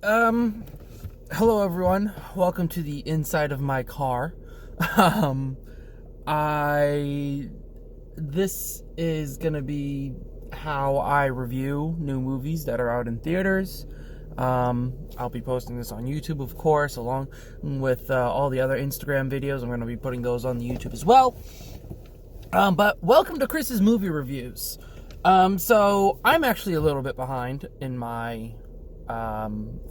Um, Hello everyone. Welcome to the inside of my car. Um, I this is gonna be how I review new movies that are out in theaters. I'll be posting this on YouTube, of course, along with all the other Instagram videos. I'm gonna be putting those on the YouTube as well. But welcome to Chris's movie reviews. So I'm actually a little bit behind in my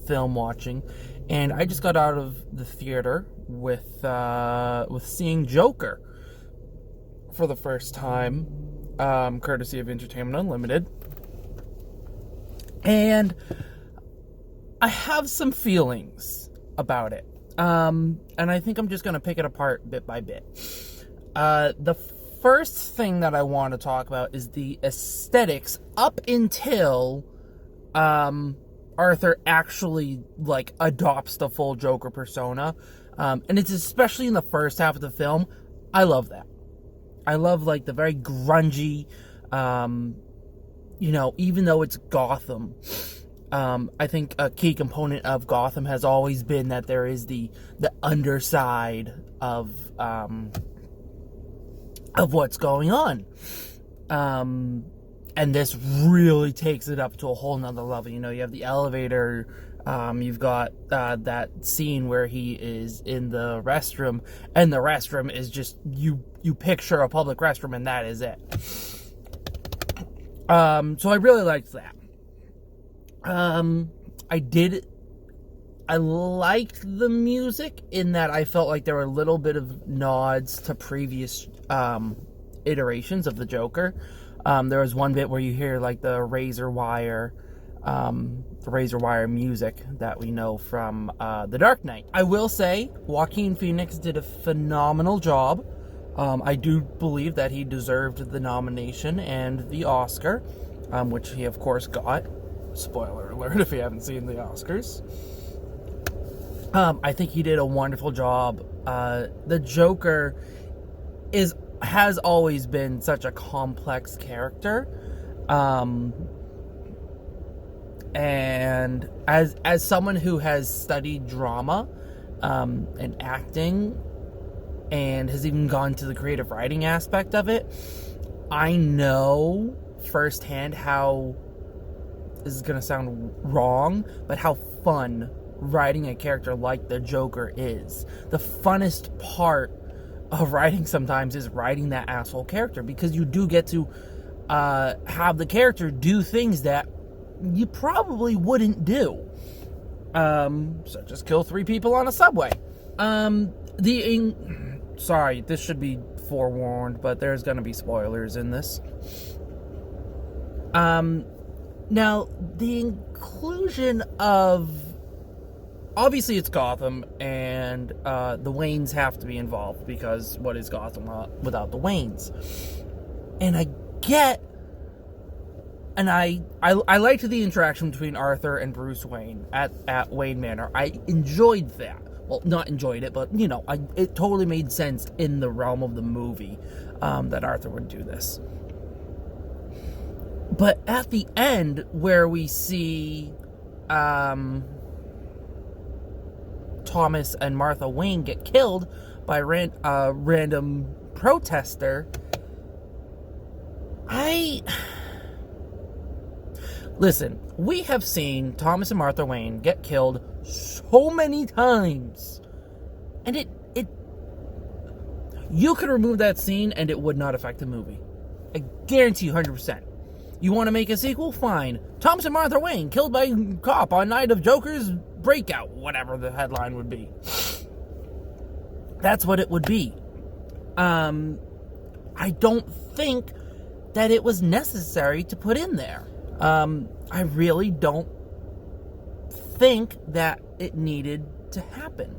film watching, and I just got out of the theater with seeing Joker for the first time, courtesy of Entertainment Unlimited, and I have some feelings about it, and I think I'm just gonna pick it apart bit by bit. The first thing that I want to talk about is the aesthetics up until Arthur actually adopts the full Joker persona, and it's especially in the first half of the film. I love that. I love the very grungy, even though it's Gotham. I think a key component of Gotham has always been that there is the underside of what's going on. And this really takes it up to a whole nother level. You have the elevator, you've got that scene where he is in the restroom, and the restroom is just, you picture a public restroom, and that is it. So I really liked that. I liked the music in that I felt like there were a little bit of nods to previous iterations of the Joker. There was one bit where you hear the razor wire music that we know from The Dark Knight. I will say Joaquin Phoenix did a phenomenal job. I do believe that he deserved the nomination and the Oscar, which he of course got. Spoiler alert if you haven't seen the Oscars. I think he did a wonderful job. The Joker has always been such a complex character, and as someone who has studied drama and acting, and has even gone to the creative writing aspect of it, I know firsthand how, this is going to sound wrong, but how fun writing a character like the Joker is. The funnest part of writing sometimes is writing that asshole character, because you do get to have the character do things that you probably wouldn't do, such as kill 3 people on a subway. Sorry, this should be forewarned, but there's gonna be spoilers in this. Now, the inclusion of, obviously it's Gotham, and the Waynes have to be involved, because what is Gotham without the Waynes? And I liked the interaction between Arthur and Bruce Wayne at Wayne Manor. I enjoyed that. Well, not enjoyed it, but it totally made sense in the realm of the movie that Arthur would do this. But at the end, where we see Thomas and Martha Wayne get killed by a random protester, listen, we have seen Thomas and Martha Wayne get killed so many times, and you could remove that scene and it would not affect the movie. I guarantee you 100%. You want to make a sequel? Fine. Thomas and Martha Wayne killed by a cop on night of Joker's breakout, whatever the headline would be. That's what it would be. I don't think that it was necessary to put in there. I really don't think that it needed to happen.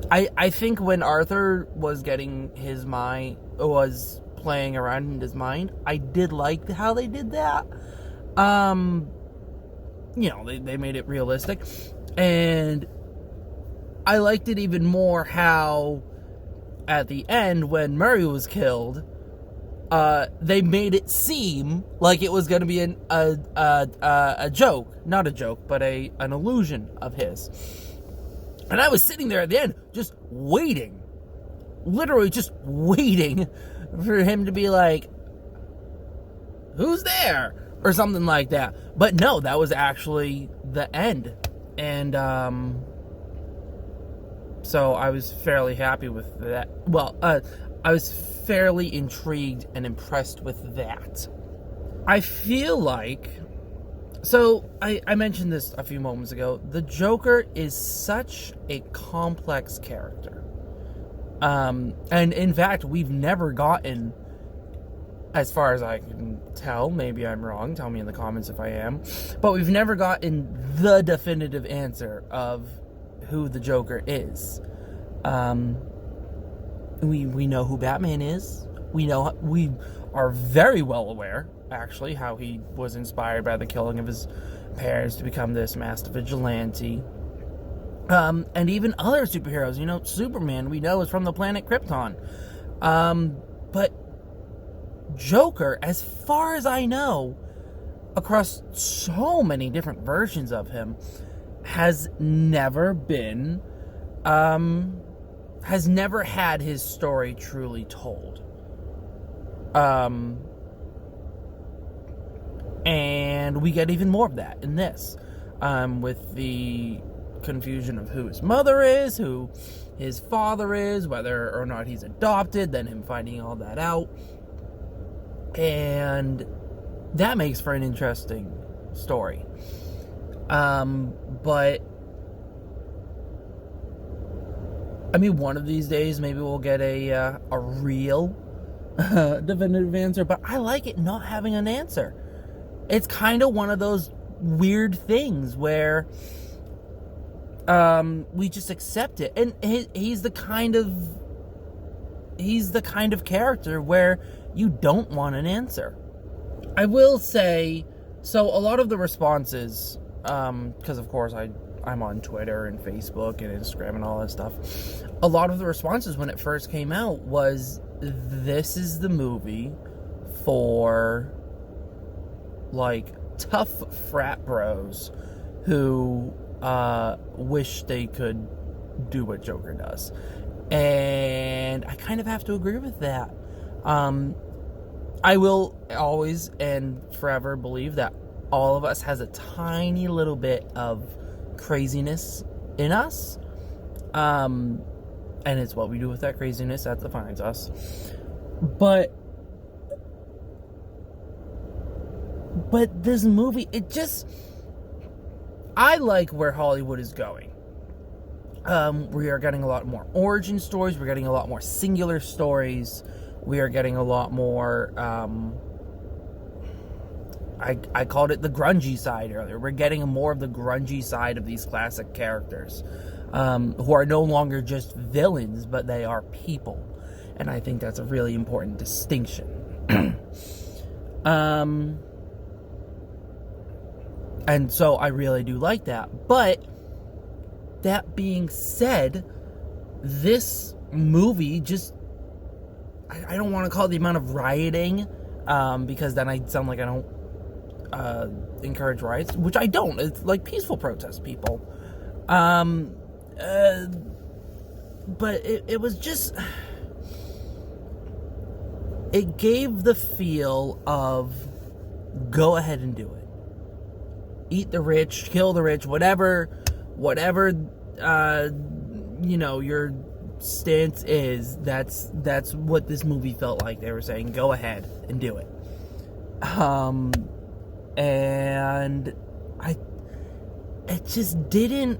I think when Arthur was playing around in his mind, I did like how they did that. They made it realistic, and I liked it even more how at the end when Murray was killed, they made it seem like it was going to be a joke, not a joke, but an illusion of his. And I was sitting there at the end, just waiting, literally just waiting for him to be like, "Who's there?" or something like that. But no, that was actually the end. And so I was fairly happy with that. Well, I was fairly intrigued and impressed with that. I feel like, so I mentioned this a few moments ago, the Joker is such a complex character. And in fact, we've never gotten, as far as I can tell, maybe I'm wrong, tell me in the comments if I am, but we've never gotten the definitive answer of who the Joker is. We know who Batman is. We are very well aware, actually, how he was inspired by the killing of his parents to become this master vigilante. And even other superheroes, Superman, we know, is from the planet Krypton. But Joker, as far as I know, across so many different versions of him, has never had his story truly told. And we get even more of that in this, with the confusion of who his mother is, who his father is, whether or not he's adopted, then him finding all that out. And that makes for an interesting story. But I mean, one of these days maybe we'll get a real definitive answer, but I like it not having an answer. It's kind of one of those weird things where we just accept it, and he's the kind of character where you don't want an answer. I will say, so a lot of the responses, because of course I'm on Twitter and Facebook and Instagram and all that stuff, a lot of the responses when it first came out was, this is the movie for, like, tough frat bros who wish they could do what Joker does. And I kind of have to agree with that. I will always and forever believe that all of us has a tiny little bit of craziness in us. And it's what we do with that craziness that defines us. But this movie, I like where Hollywood is going. We are getting a lot more origin stories. We're getting a lot more singular stories. We are getting a lot more, I called it the grungy side earlier. We're getting more of the grungy side of these classic characters, who are no longer just villains, but they are people. And I think that's a really important distinction. And so I really do like that. But that being said, this movie just, I don't want to call it the amount of rioting, because then I sound like I don't encourage riots, which I don't. It's like peaceful protest, people. But it was just, it gave the feel of, go ahead and do it. Eat the rich, kill the rich, whatever, your stance is, that's what this movie felt like. They were saying, go ahead and do it. And it just didn't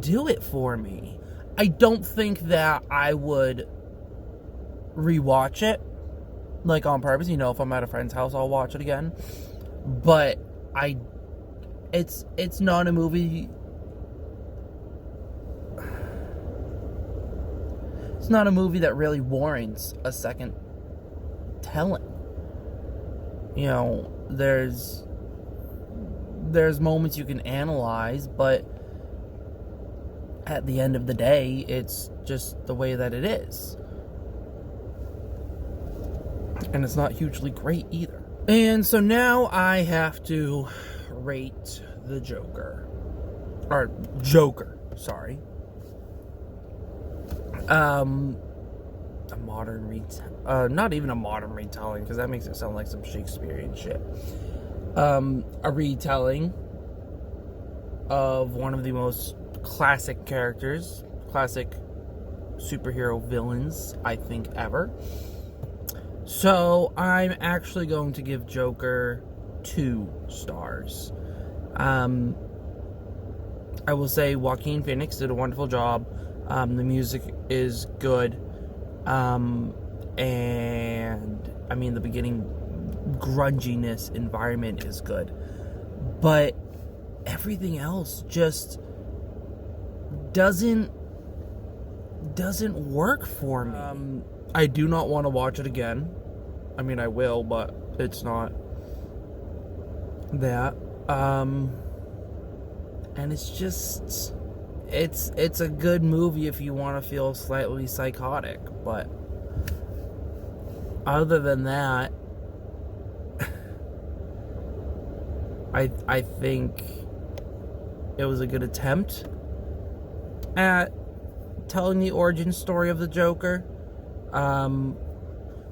do it for me. I don't think that I would rewatch it, like, on purpose. If I'm at a friend's house, I'll watch it again. But it's not a movie. It's not a movie that really warrants a second telling. There's moments you can analyze, but at the end of the day, it's just the way that it is. And it's not hugely great either. And so now I have to rate the Joker. Or Joker, sorry. A modern not even a modern retelling, because that makes it sound like some Shakespearean shit. A retelling of one of the most classic characters, classic superhero villains, I think, ever. So I'm actually going to give Joker 2 stars. I will say Joaquin Phoenix did a wonderful job. The music is good. And I mean, the beginning grunginess environment is good. But everything else just doesn't work for me. I do not want to watch it again. I mean, I will, but it's not that. And it's just, it's a good movie if you want to feel slightly psychotic, but other than that, I think it was a good attempt at telling the origin story of the Joker.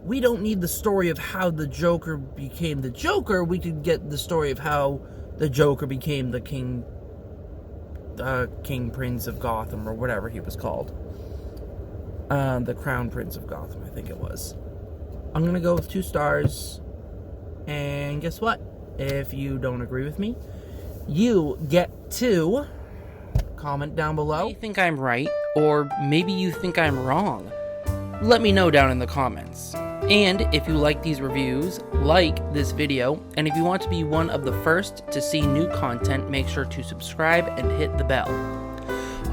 We don't need the story of how the Joker became the Joker. We could get the story of how the Joker became the King Prince of Gotham, or whatever he was called. The Crown Prince of Gotham, I think it was. I'm going to go with 2 stars. And guess what? If you don't agree with me, you get to comment down below. You think I'm right, or maybe you think I'm wrong. Let me know down in the comments. And if you like these reviews, like this video, and if you want to be one of the first to see new content, make sure to subscribe and hit the bell.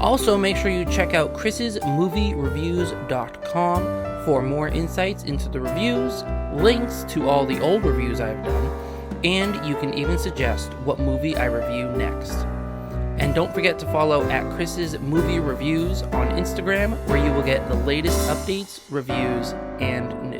Also, make sure you check out chrissmoviereviews.com for more insights into the reviews, links to all the old reviews I've done, and you can even suggest what movie I review next. And don't forget to follow at Chris's Movie Reviews on Instagram, where you will get the latest updates, reviews, and